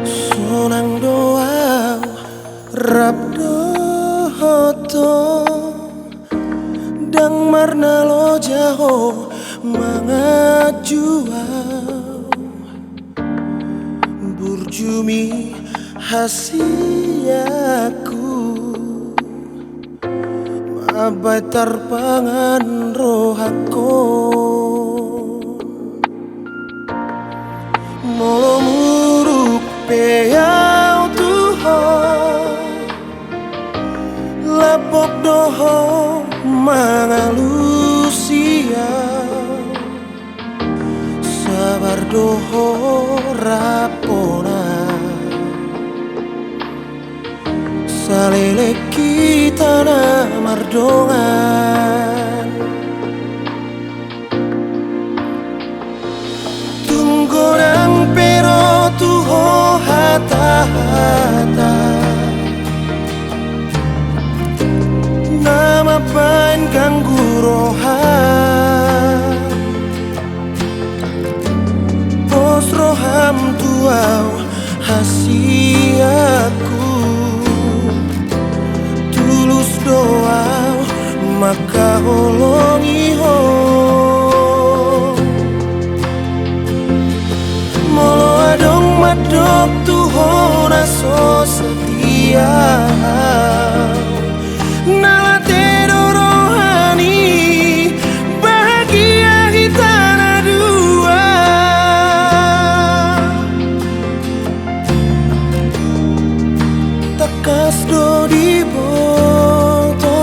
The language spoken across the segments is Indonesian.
Sonang doa rap dohoto dang marna lo jaho mangajuau burjumi hasiaku abai tarpangan rohako molo muruk peyau tuho lapok doho mangalusia sabar doho rapona salele kita na mardongan tunggu nang pero tuho hata-hata nama pain ganggu rohan pos roham tuau hasiaku tulus doa maka holongi ho molo adong madok tuho naso setia nalate rohani bahagia kita na dua takas do di boto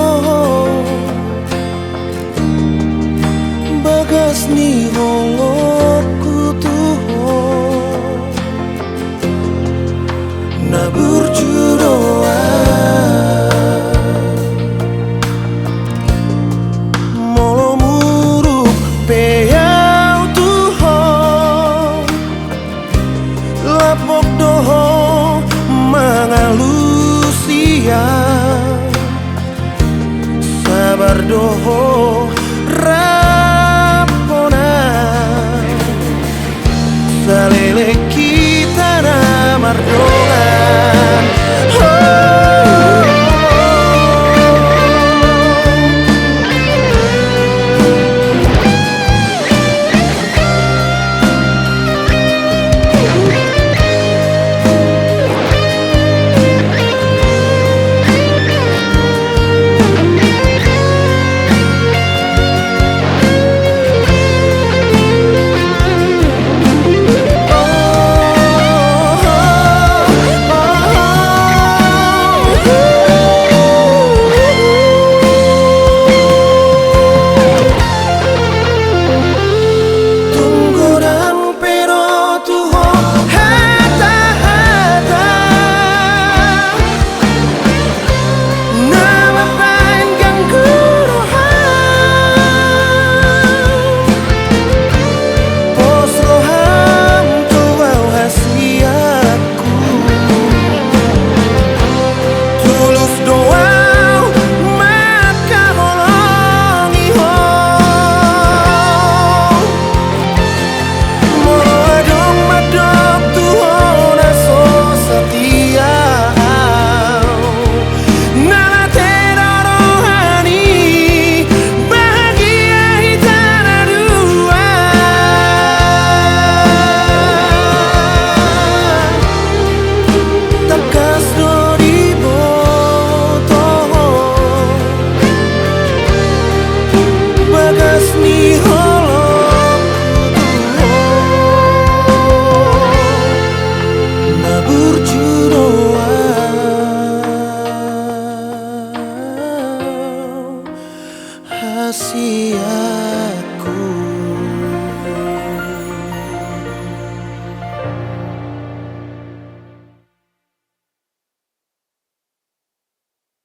bagas ni holokku tuho na burjudoa molo muruk peyau tuho lapok doho mangalusia sabar doho